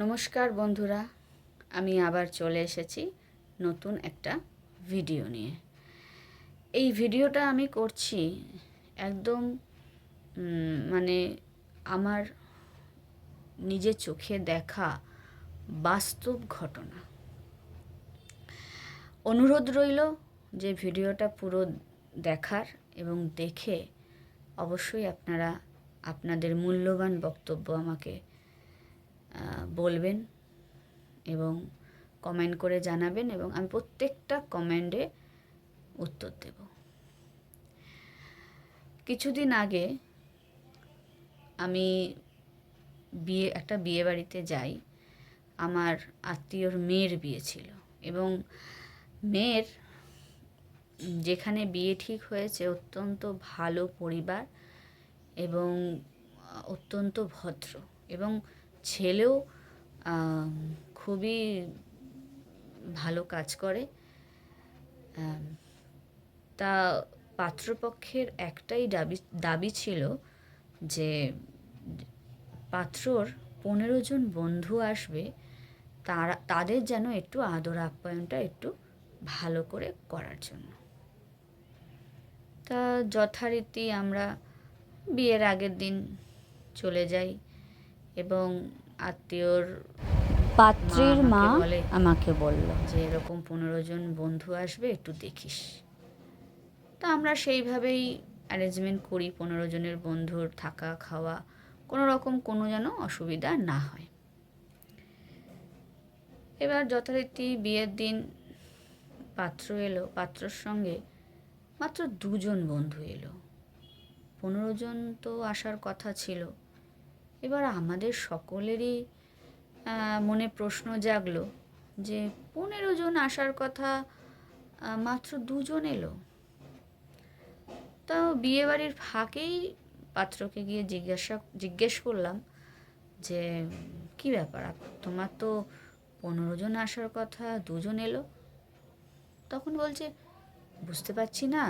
নমস্কার বন্ধুরা, আমি আবার চলে এসেছি নতুন একটা ভিডিও নিয়ে। এই ভিডিওটা আমি করছি একদম মানে আমার নিজের চোখে দেখা বাস্তব ঘটনা। অনুরোধ রইল যে ভিডিওটা পুরো দেখার এবং দেখে অবশ্যই আপনারা আপনাদের মূল্যবান বক্তব্য আমাকে বলবেন এবং কমেন্ট করে জানাবেন এবং আমি প্রত্যেকটা কমেন্টে উত্তর দেব। কিছুদিন আগে আমি একটা বিয়ে বাড়িতে যাই। আমার আত্মীয়র মেয়ের বিয়ে ছিল এবং মেয়ের যেখানে বিয়ে ঠিক হয়েছে অত্যন্ত ভালো পরিবার এবং অত্যন্ত ভদ্র, এবং ছেলেও খুবই ভালো কাজ করে। তা পাত্রপক্ষের একটাই দাবি ছিল যে পাত্রর 15 জন বন্ধু আসবে, তাদের যেন একটু আদর আপ্যায়নটা একটু ভালো করে করার জন্য। তা যথারীতি আমরা বিয়ের আগের দিন চলে যাই এবং আত্মীয়র পাত্রীর মা আমাকে বলল যে এরকম 15 জন বন্ধু আসবে, একটু দেখিস। তা আমরা সেইভাবেই অ্যারেঞ্জমেন্ট করি 15 জনের বন্ধুর থাকা খাওয়া, কোনো রকম কোনো যেন অসুবিধা না হয়। এবার যথারীতি বিয়ের দিন পাত্র এলো, পাত্রর সঙ্গে মাত্র 2 জন বন্ধু এলো। 15 জন তো আসার কথা ছিল। এবার আমাদের সকলেরই মনে প্রশ্ন জাগলো যে 15 জন আসার কথা, মাত্র 2 জন এলো। তো বিয়েবাড়ির ফাঁকেই পাত্রকে গিয়ে জিজ্ঞেস করলাম যে কি ব্যাপার, তোমার তো 15 জন আসার কথা, 2 জন এলো। তখন বলছে, বুঝতে পারছি না,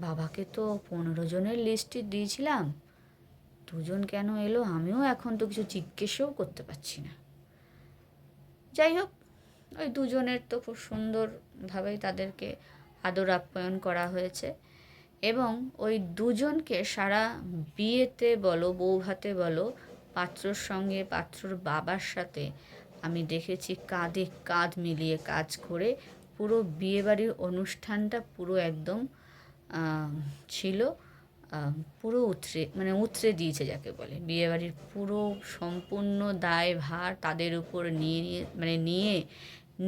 বাবাকে তো 15 জনের লিস্টই দিয়েছিলাম, 2 জন কেন এলো আমিও এখন তো কিছু জিজ্ঞেসও করতে পারছি না। যাই হোক, ওই 2 জনের তো খুব সুন্দরভাবেই তাদেরকে আদর আপ্যায়ন করা হয়েছে এবং ওই 2 জনকে সারা বিয়েতে বলো, বৌভাতে বলো, পাত্রর সঙ্গে পাত্রর বাবার সাথে আমি দেখেছি কাঁধে কাঁধ মিলিয়ে কাজ করে পুরো বিয়েবাড়ির অনুষ্ঠানটা পুরো একদম ছিল পুরো উতরে দিয়েছে যাকে বলে। বিয়েবাড়ির পুরো সম্পূর্ণ দায়ভার তাদের উপর নিয়ে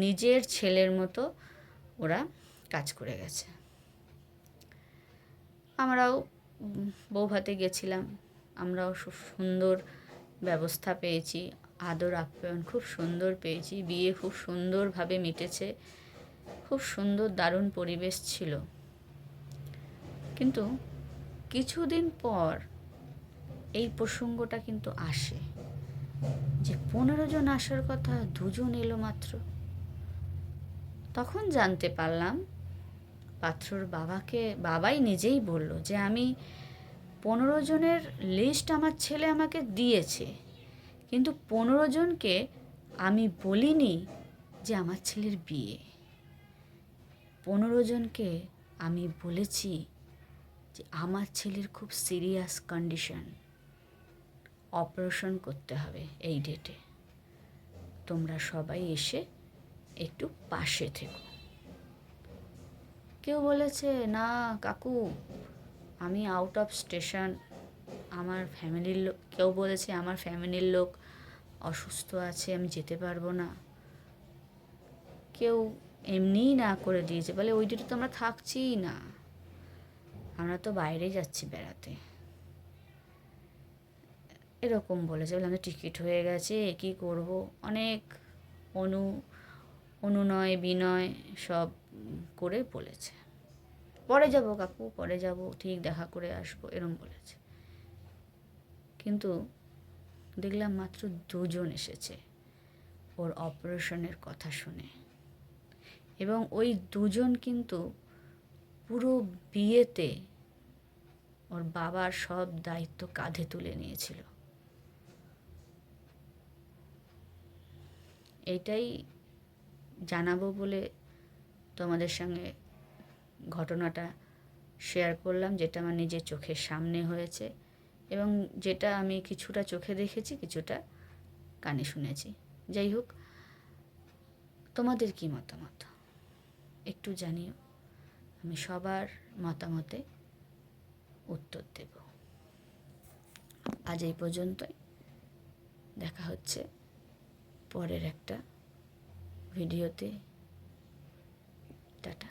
নিজের ছেলের মতো ওরা কাজ করে গেছে। আমরাও বৌভাতে গেছিলাম, আমরাও খুব সুন্দর ব্যবস্থা পেয়েছি, আদর আপ্যায়ন খুব সুন্দর পেয়েছি, বিয়ে খুব সুন্দরভাবে মিটেছে, খুব সুন্দর দারুণ পরিবেশ ছিল। কিন্তু কিছুদিন পর এই প্রসঙ্গটা কিন্তু আসে যে 15 জন আসার কথা, 2 জন এলো মাত্র। তখন জানতে পারলাম পাত্রর বাবাই নিজেই বলল যে আমি 15 জনের লিস্ট আমার ছেলে আমাকে দিয়েছে, কিন্তু 15 জনকে আমি বলিনি যে আমার ছেলের বিয়ে। 15 জনকে আমি বলেছি যে আমার ছেলের খুব সিরিয়াস কন্ডিশন, অপারেশন করতে হবে এই ডেটে, তোমরা সবাই এসে একটু পাশে থেকো। কেউ বলেছে, না কাকু, আমি আউট অফ স্টেশন, আমার ফ্যামিলির লোক, কেউ বলেছে আমার ফ্যামিলির লোক অসুস্থ আছে, আমি যেতে পারবো না। কেউ এমনিই না করে দিয়েছে, বলে ওই ডেটে তো আমরা থাকছিই না, আমরা তো বাইরে যাচ্ছি বেড়াতে, এরকম বলেছে। বলে আমাদের টিকিট হয়ে গেছে, কী করব, অনেক অনুনয় বিনয় সব করে বলেছে। পরে যাব কাকু, পরে যাব, ঠিক দেখা করে আসবো, এরম বলেছে। কিন্তু দেখলাম মাত্র 2 জন এসেছে ওর অপারেশনের কথা শুনে, এবং ওই 2 জন কিন্তু পুরো বিয়েতে ওর বাবার সব দায়িত্ব কাঁধে তুলে নিয়েছিল। এইটাই জানাবো বলে তোমাদের সঙ্গে ঘটনাটা শেয়ার করলাম, যেটা আমার নিজের চোখের সামনে হয়েছে এবং যেটা আমি কিছুটা চোখে দেখেছি, কিছুটা কানে শুনেছি। যাই হোক, তোমাদের কি মতামত একটু জানিও, আমি সবার মতামতে উত্তর দেব। আজ এই পর্যন্তই, দেখা হচ্ছে পরের একটা ভিডিওতে। টাটা।